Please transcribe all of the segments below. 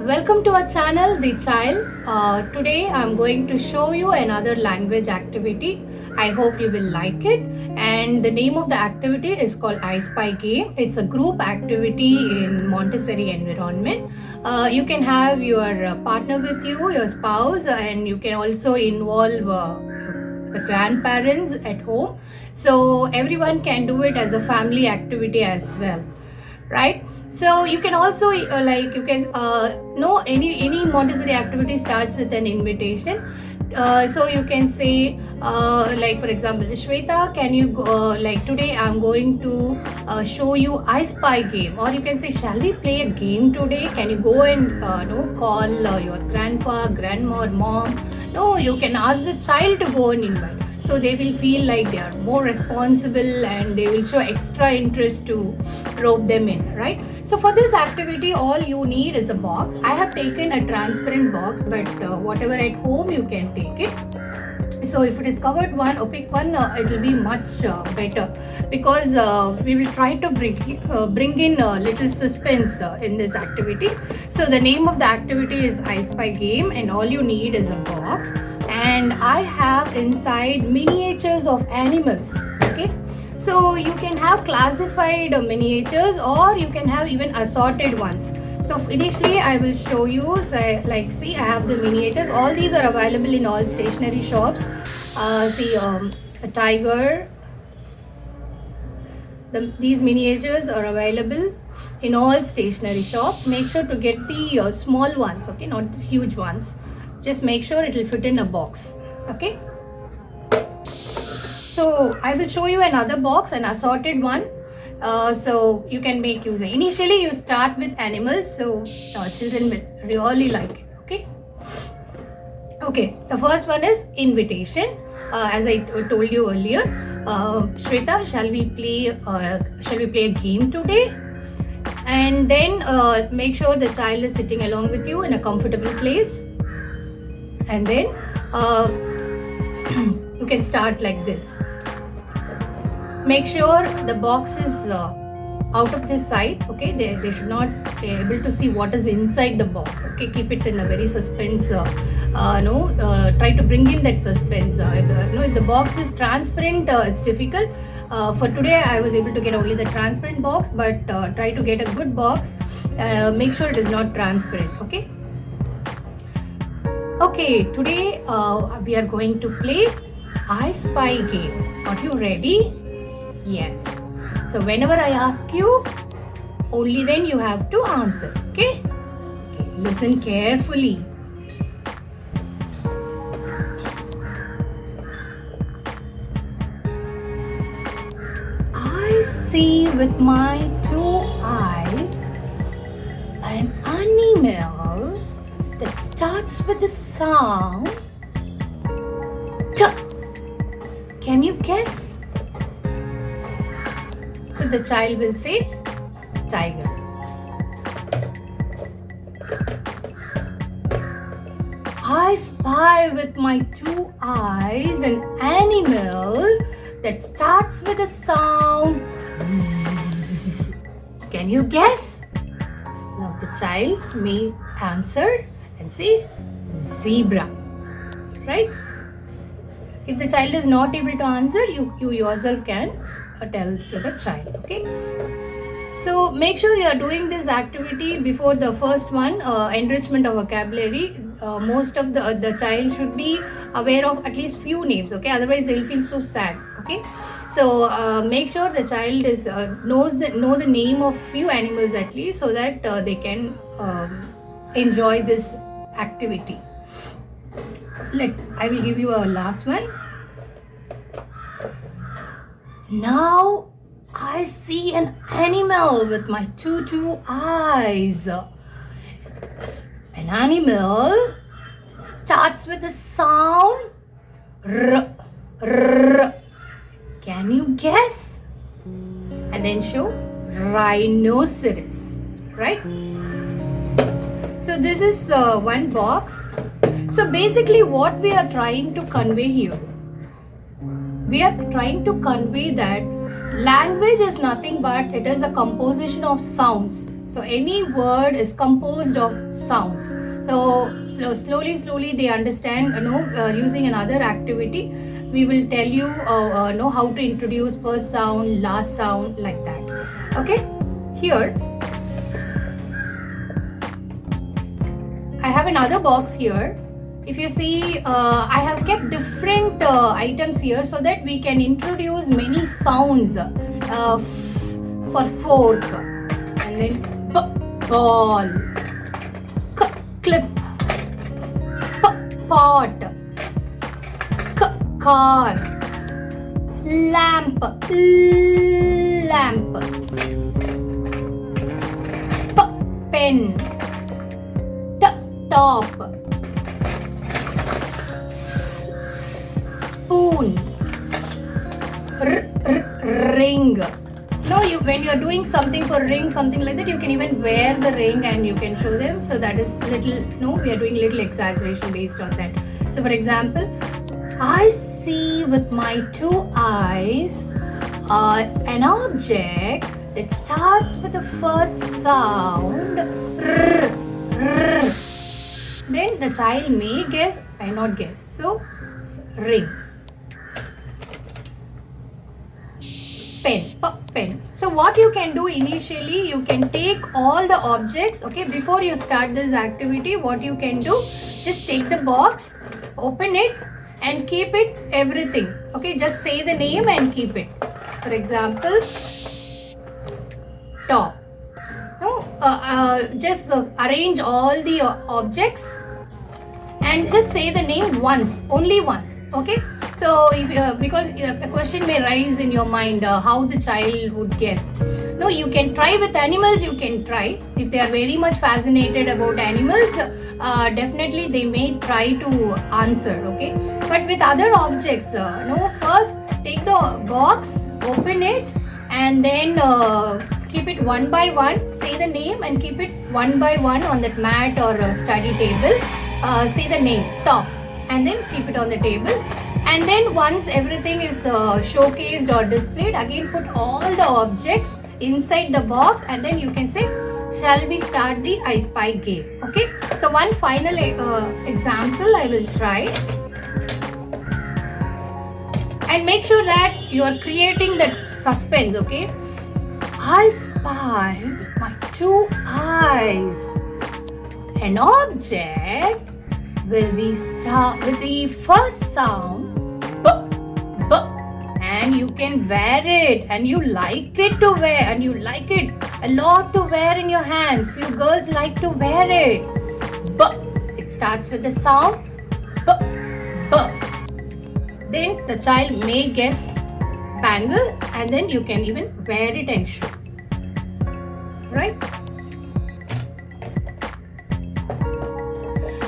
Welcome to our channel, The Child. Today I'm going to show you another language activity. I hope you will like it. And the name of the activity is called I Spy Game. It's a group activity in Montessori environment. You can have your partner with you, your spouse, and you can also involve the grandparents at home. So everyone can do it as a family activity as well, right? So you can also know any Montessori activity starts with an invitation. So you can say like for example, Shweta, can you go, today I'm going to show you I Spy game, or you can say, shall we play a game today? Can you go and call your grandpa, grandma, or mom? No, you can ask the child to go and invite. So they will feel like they are more responsible and they will show extra interest to rope them in, right? So for this activity, all you need is a box. I have taken a transparent box, but whatever at home you can take it. So if it is covered one, opaque one, it will be much better, because we will try to bring in a little suspense in this activity. So the name of the activity is I Spy Game, and all you need is a box. And I have inside miniatures of animals. Okay, so you can have classified miniatures, or you can have even assorted ones. So initially I will show you, see, I have the miniatures. All these are available in all stationery shops. A tiger. These miniatures are available in all stationery shops. Make sure to get the small ones, okay, not huge ones. Just make sure it will fit in a box. Okay, so I will show you another box, an assorted one. So you can make use. Initially you start with animals, so children will really like it. Okay, the first one is invitation. As I told you earlier, Shweta, shall we play a game today? And then make sure the child is sitting along with you in a comfortable place. And then you can start like this. Make sure the box is out of this side. Okay, they should not be able to see what is inside the box. Okay, keep it in a very suspense. Try to bring in that suspense. If the box is transparent, it's difficult. For today, I was able to get only the transparent box, but try to get a good box. Make sure it is not transparent. Okay, today we are going to play I Spy Game. Are you ready? Yes. So whenever I ask you, only then you have to answer. Okay, listen carefully. I see with my two eyes an animal that starts with the sound T. Can you guess? So the child will say tiger. I spy with my two eyes an animal that starts with a sound Z. Can you guess? Now the child may answer and say zebra, right? If the child is not able to answer, you yourself can tell to the child. Okay, so make sure you are doing this activity before the first one, enrichment of vocabulary. Most of the child should be aware of at least few names. Okay, otherwise they will feel so sad. Okay, so make sure the child is know the name of few animals at least, so that they can enjoy this activity. I will give you a last one. Now I see an animal with my two eyes. An animal starts with a sound R. R. Can you guess? And then show rhinoceros, right? So this is one box. So basically what we are trying to convey here, we are trying to convey that language is nothing but it is a composition of sounds. So any word is composed of sounds. So slowly they understand, using another activity. We will tell you know how to introduce first sound, last sound, like that. Okay, here I have another box here. If you see, I have kept different items here so that we can introduce many sounds for fork, and then ball, clip, pot, car, lamp, pen, top, spoon, ring. No, when you're doing something for ring, something like that, you can even wear the ring and you can show them. So that is little, we are doing little exaggeration based on that. So for example, I see with my 2 eyes an object that starts with the first sound. Then the child may guess, may not guess. So ring. Pen. So what you can do initially, you can take all the objects, okay, before you start this activity. What you can do, just take the box, open it and keep it everything, okay, just say the name and keep it. For example, top. Just arrange all the objects and just say the name once, only once, okay. So if because a question may rise in your mind, how the child would guess. No, you can try with animals. You can try if they are very much fascinated about animals. Definitely they may try to answer, okay. But with other objects, first take the box, open it, and then keep it one by one. Say the name and keep it one by one on that mat or study table. Say the name top, and then keep it on the table. And then once everything is showcased or displayed, again put all the objects inside the box, and then you can say, shall we start the I Spy game? Okay. So one final example I will try. And make sure that you are creating that suspense, okay. I spy with my 2 eyes an object with the first sound and you can wear it and you like it to wear, and you like it a lot to wear in your hands. Few girls like to wear it. It starts with the sound then the child may guess bangle, and then you can even wear it and show, right?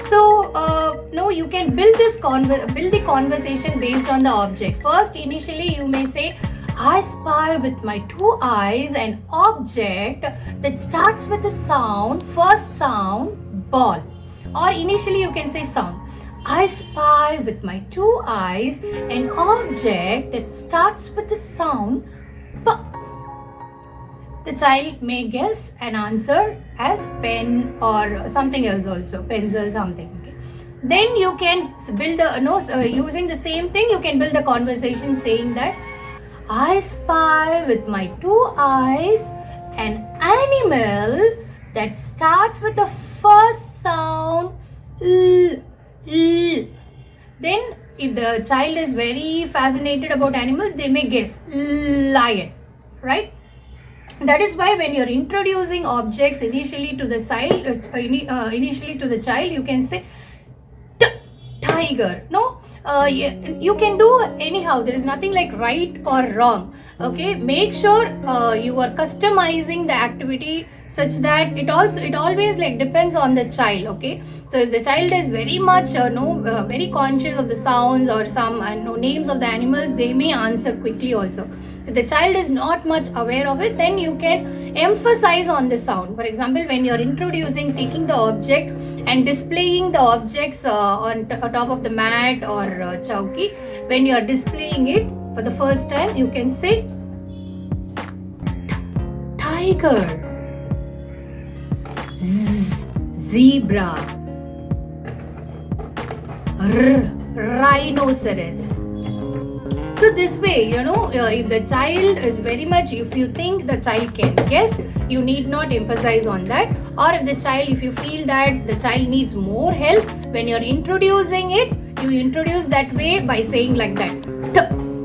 So you can build the conversation based on the object. First, initially you may say, I spy with my 2 eyes an object that starts with the sound, first sound, ball. Or initially you can say sound. I spy with my 2 eyes an object that starts with the sound p. The child may guess an answer as pen or something else also, pencil, something. Okay. Then you can build using the same thing, you can build a conversation saying that I spy with my 2 eyes an animal that starts with the first sound l. Then if the child is very fascinated about animals, they may guess lion, right? That is why when you're introducing objects initially to the child, you can say tiger. No, you can do anyhow. There is nothing like right or wrong. Okay, make sure you are customizing the activity such that it always like depends on the child. Okay, so if the child is very much very conscious of the sounds or some names of the animals, they may answer quickly also. If the child is not much aware of it, then you can emphasize on the sound. For example, when you're taking the object and displaying the objects on top of the mat or chowki, when you're displaying it for the first time, you can say tiger, zebra. Rhinoceros. So this way, if the child is very much, if you think the child can guess, you need not emphasize on that. Or if you feel that the child needs more help, when you're introducing it, you introduce that way by saying like that,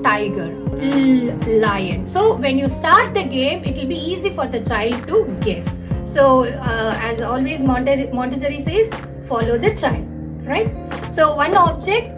tiger, lion. So when you start the game, it will be easy for the child to guess. So as always Montessori says, follow the child, right? So one object,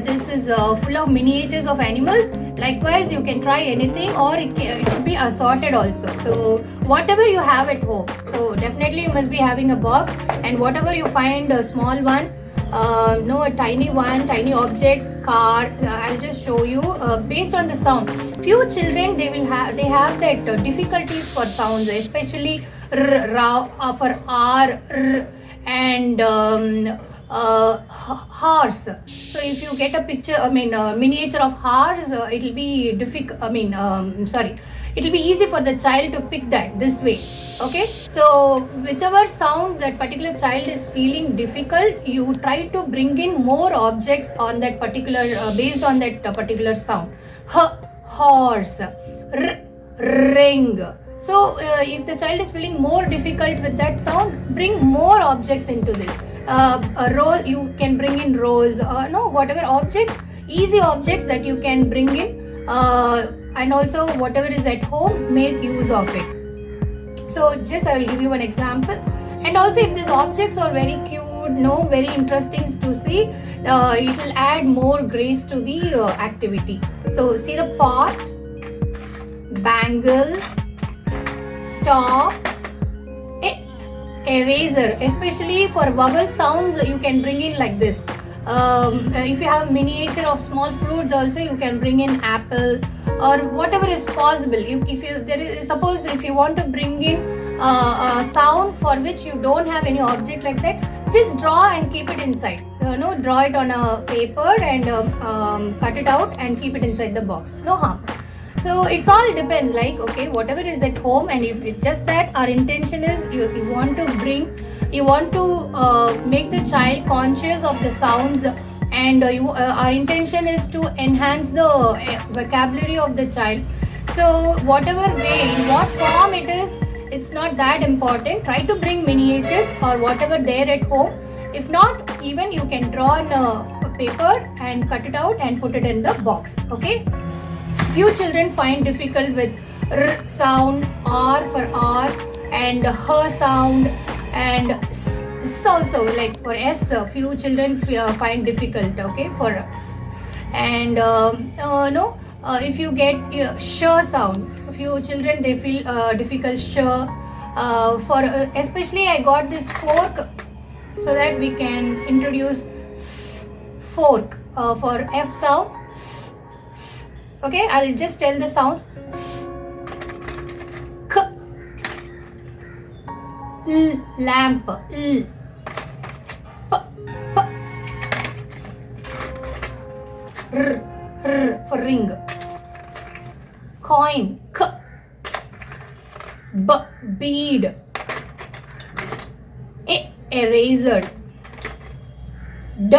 this is full of miniatures of animals. Likewise, you can try anything, or it could be assorted also. So whatever you have at home, so definitely you must be having a box, and whatever you find, a small one, a tiny one, tiny objects, car. I'll just show you based on the sound. Few children, they have that difficulties for sounds, especially for R, and horse. So if you get a picture, miniature of horse, it will be difficult. It will be easy for the child to pick that this way. Okay, so whichever sound that particular child is feeling difficult, you try to bring in more objects on that particular, based on that particular sound. Horse, ring. So if the child is feeling more difficult with that sound, bring more objects into this. A rose, you can bring in rose, whatever objects, easy objects that you can bring in, and also whatever is at home, make use of it. So just I will give you an example. And also if these objects are very cute, very interesting to see, it will add more grace to the activity. So see the pot, bangle, top, eraser. Especially for vowel sounds, you can bring in like this. If you have miniature of small fruits also, you can bring in apple or whatever is possible. Suppose if you want to bring in a sound for which you don't have any object like that, just draw and keep it inside. Draw it on a paper and cut it out and keep it inside the box. No harm. So it's all depends, like, okay, whatever is at home, and if it's just that our intention is you want to make the child conscious of the sounds, and our intention is to enhance the vocabulary of the child. So whatever way, in what form it is, it's not that important. Try to bring miniatures or whatever there at home. If not, even you can draw on a paper and cut it out and put it in the box. Okay. Few children find difficult with R sound, R for R, and H sound, and S also, like for S, few children find difficult, okay, for S. And if you get sh sound, few children they feel difficult sh. Especially I got this fork so that we can introduce fork for F sound. Okay, I'll just tell the sounds. K, L, lamp, L, P, P, R for ring, coin, K, B, bead, A, eraser, D,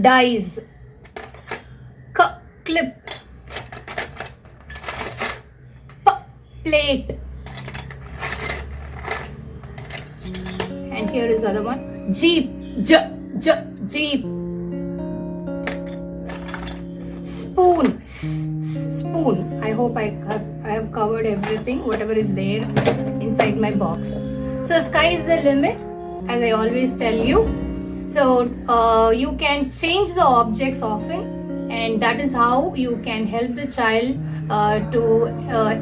dice, K, clip, P, plate, and here is the other one, jeep, jeep, spoon, spoon. I hope I have covered everything, whatever is there inside my box. So sky is the limit, as I always tell you. So you can change the objects often, and that is how you can help the child to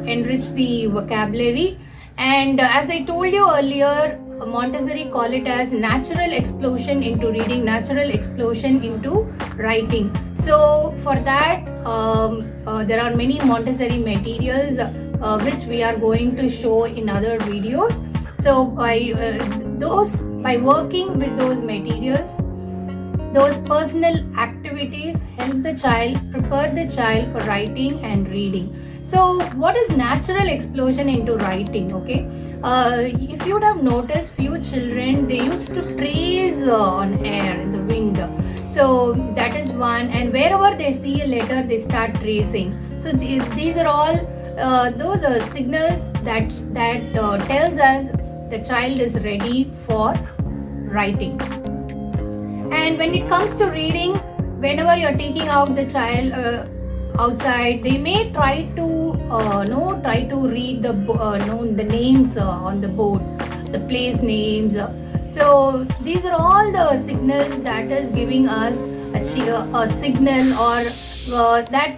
enrich the vocabulary. And as I told you earlier, Montessori call it as natural explosion into reading, natural explosion into writing. So for that, there are many Montessori materials which we are going to show in other videos. So by working with those materials, Those personal activities help the child, prepare the child for writing and reading. So what is natural explosion into writing? Okay, if you would have noticed, few children, they used to trace on air in the wind. So that is one, and wherever they see a letter, they start tracing. So these are all the signals that tells us the child is ready for writing. And when it comes to reading, whenever you're taking out the child outside, they may try to read the names on the board, the place names. So these are all the signals that is giving us a signal, or that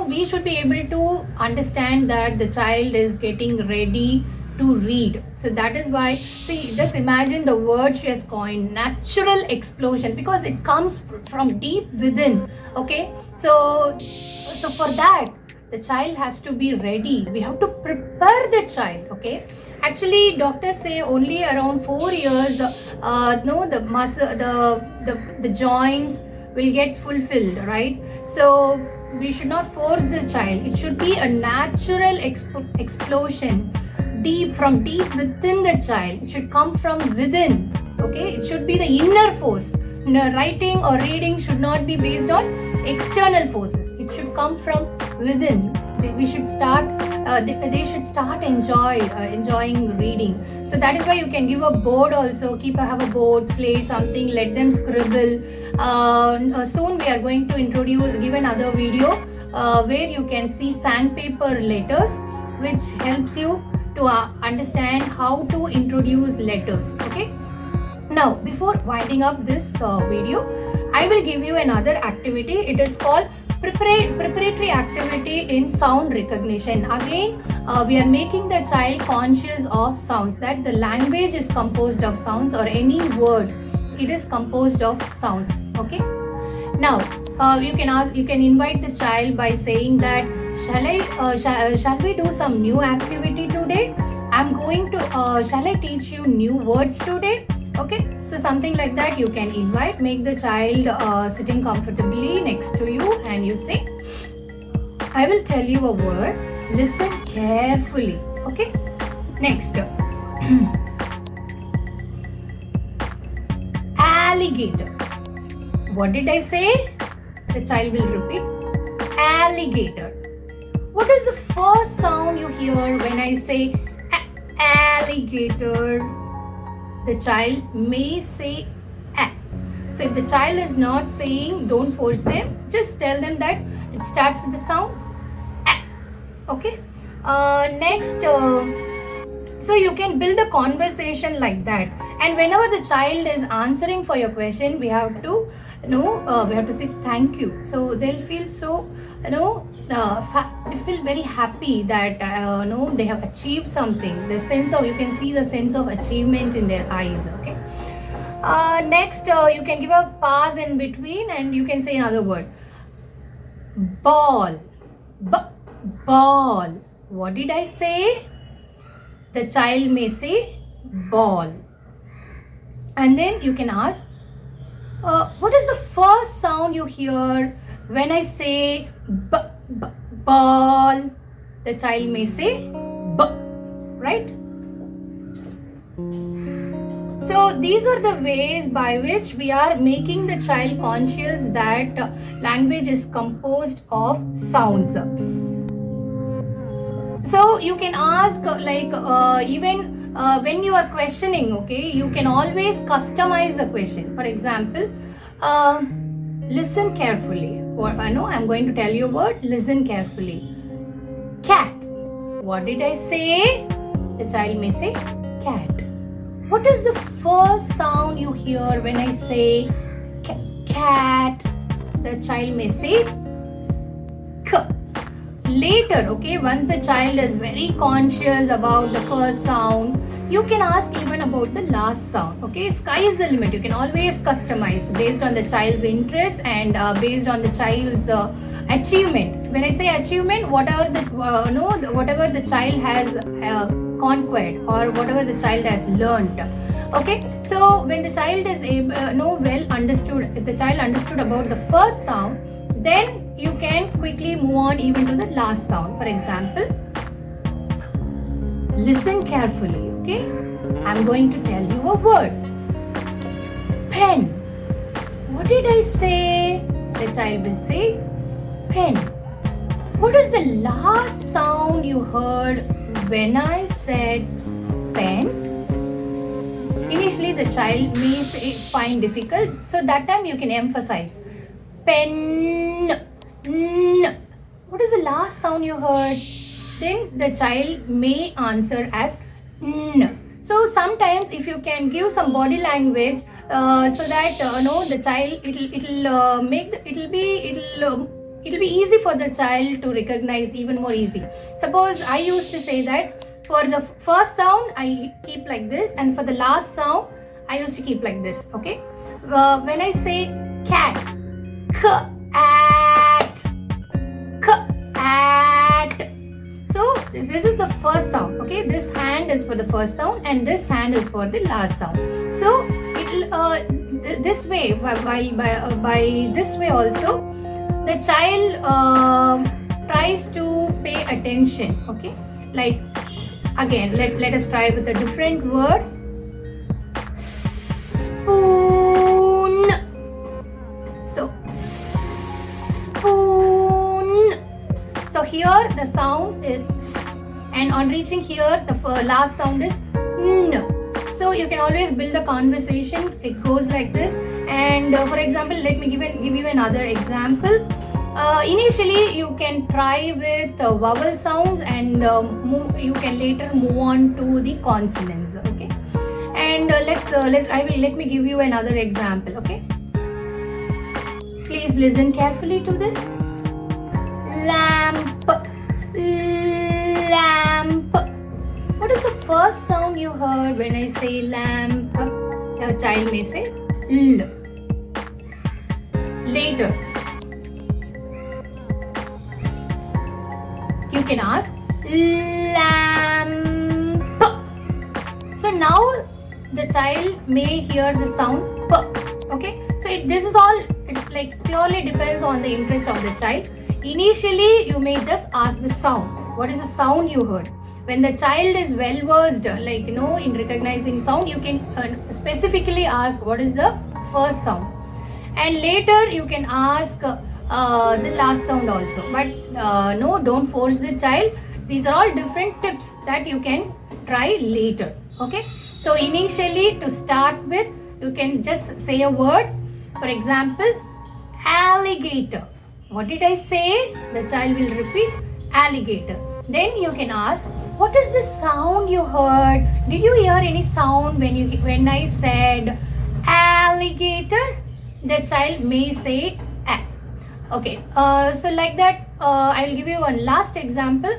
we should be able to understand that the child is getting ready to read. So that is why, see, just imagine the word she has coined, natural explosion, because it comes from deep within. Okay, so for that, the child has to be ready. We have to prepare the child. Okay, actually doctors say only around 4 years the muscle, the joints will get fulfilled, right? So we should not force the child. It should be a natural explosion, from deep within the child. It should come from within. Okay, it should be the inner force. Writing or reading should not be based on external forces. It should come from within. They should start enjoying reading. So that is why you can give a board also. Have a board, slate, something. Let them scribble. Soon we are going to give another video where you can see sandpaper letters, which helps you to understand how to introduce letters. Okay. Now, before winding up this video, I will give you another activity. It is called preparatory activity in sound recognition. Again, we are making the child conscious of sounds, that the language is composed of sounds, or any word, it is composed of sounds. Okay. Now, you can invite the child by saying that, shall we do some new activity today? Shall I teach you new words today? Okay, so something like that you can invite. Make the child sitting comfortably next to you, and you say, I will tell you a word, listen carefully. Okay, next. Alligator. What did I say? The child will repeat, alligator. What is the first sound you hear when I say alligator? The child may say a. So if the child is not saying, don't force them. Just tell them that it starts with the sound a. Okay. Next, so you can build a conversation like that. And whenever the child is answering for your question, we have to say thank you. So they'll feel so they feel very happy that they have achieved something. You can see the sense of achievement in their eyes. Okay. Next, you can give a pause in between, and you can say another word. Ball. Ball. What did I say? The child may say ball. And then you can ask, what is the first sound you hear when I say ball? The child may say b, right? So these are the ways by which we are making the child conscious that language is composed of sounds. So you can ask even when you are questioning, okay, you can always customize a question. For example, listen carefully. I'm going to tell you a word. Listen carefully. Cat. What did I say? The child may say cat. What is the first sound you hear when I say cat? The child may say k. Later, okay, once the child is very conscious about the first sound, you can ask even about the last sound. Okay, sky is the limit. You can always customize based on the child's interest and based on the child's achievement. When I say achievement, whatever the child has conquered or whatever the child has learned. Okay, so when the child is well understood, if the child understood about the first sound, then you can quickly move on even to the last sound. For example, listen carefully. Okay, I'm going to tell you a word. Pen. What did I say? The child will say pen. What is the last sound you heard when I said pen? Initially, the child may find difficult, so that time you can emphasize pen. What is the last sound you heard? Then the child may answer as n. So sometimes if you can give some body language, so that the child it'll be easy for the child to recognize even more easy. Suppose I used to say that for the first sound I keep like this, and for the last sound I used to keep like this. Okay, when I say cat, cat. So this is the first sound. Okay, this hand is for the first sound and this hand is for the last sound. So it'll this way, by this way also, the child tries to pay attention. Okay, like again, let us try with a different word. Spoon. So spoon. So here the sound is s, and on reaching here the last sound is n. So you can always build a conversation. It goes like this. And for example, let me give you another example. Initially you can try with vowel sounds, and you can later move on to the consonants. Okay, and let me give you another example. Okay, please listen carefully to this. Lamp, lamp. What is the first sound you heard when I say lamp? Your child may say l. Later, you can ask lamp. So now the child may hear the sound p. Okay, so this is all, it purely depends on the interest of the child. Initially, you may just ask the sound. What is the sound you heard? When the child is well versed, in recognizing sound, you can specifically ask what is the first sound, and later you can ask the last sound also. But no, don't force the child. These are all different tips that you can try later. Okay. So initially, to start with, you can just say a word. For example, alligator. What did I say? The child will repeat alligator. Then you can ask, what is the sound you heard? Did you hear any sound when I said alligator? The child may say a. Okay. So like that, I will give you one last example.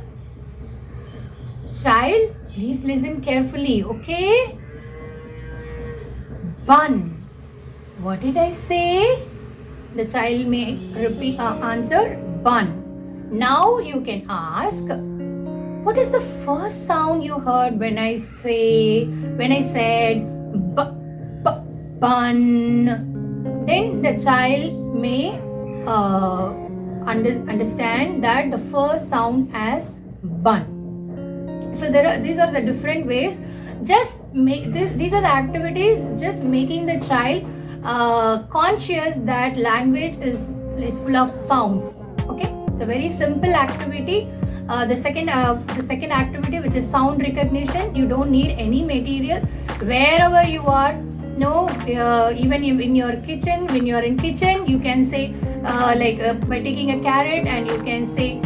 Child, please listen carefully. Okay. Bun. What did I say? The child may repeat answer bun. Now you can ask, what is the first sound you heard when I said bun? Then the child may understand that the first sound as bun. So these are the different ways. Just make these are the activities, just making the child conscious that language is full of sounds. Okay, it's a very simple activity. The second activity, which is sound recognition, you don't need any material. Wherever you are, even in your kitchen, when you are in kitchen, you can say by taking a carrot, and you can say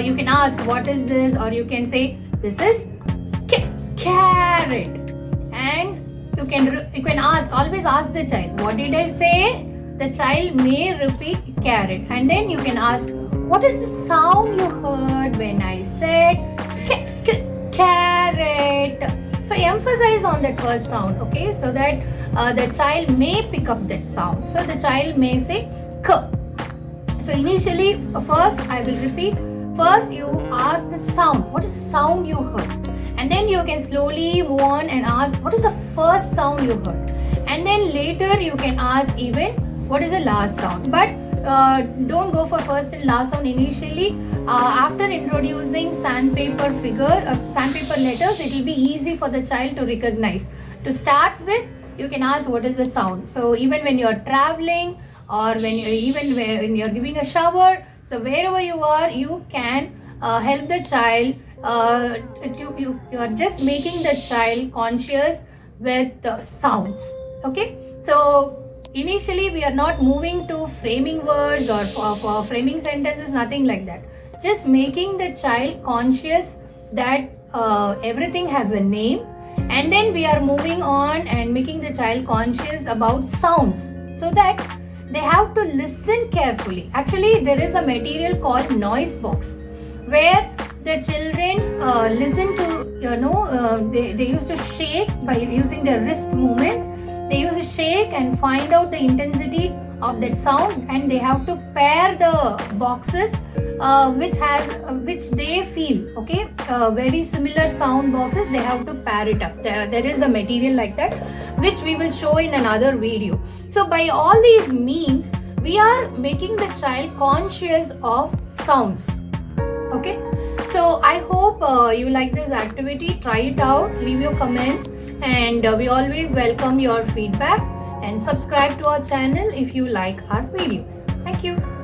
you can ask what is this, or you can say this is carrot. And you can always ask the child, what did I say? The child may repeat carrot, and then you can ask, what is the sound you heard when I said carrot? So emphasize on that first sound, okay, so that the child may pick up that sound. So the child may say k. So initially, first I will repeat. First you ask the sound. What is the sound you heard? and then you can slowly move on and ask what is the first sound you heard, and then later you can ask even what is the last sound. But don't go for first and last sound initially. After introducing sandpaper sandpaper letters, it will be easy for the child to recognize. To start with, you can ask what is the sound. So even when you're traveling, or when you're giving a shower, so wherever you are, you can help the child. You are just making the child conscious with sounds. Okay, so initially we are not moving to framing words or for framing sentences, nothing like that. Just making the child conscious that everything has a name, and then we are moving on and making the child conscious about sounds, so that they have to listen carefully. Actually, there is a material called noise box, where the children listen to, they used to shake by using their wrist movements. They used to shake and find out the intensity of that sound, and they have to pair the boxes which they feel, okay, very similar sound boxes. They have to pair it up. There is a material like that, which we will show in another video. So by all these means, we are making the child conscious of sounds. Okay, so I hope you like this activity. Try it out, leave your comments, and we always welcome your feedback, and subscribe to our channel if you like our videos. Thank you.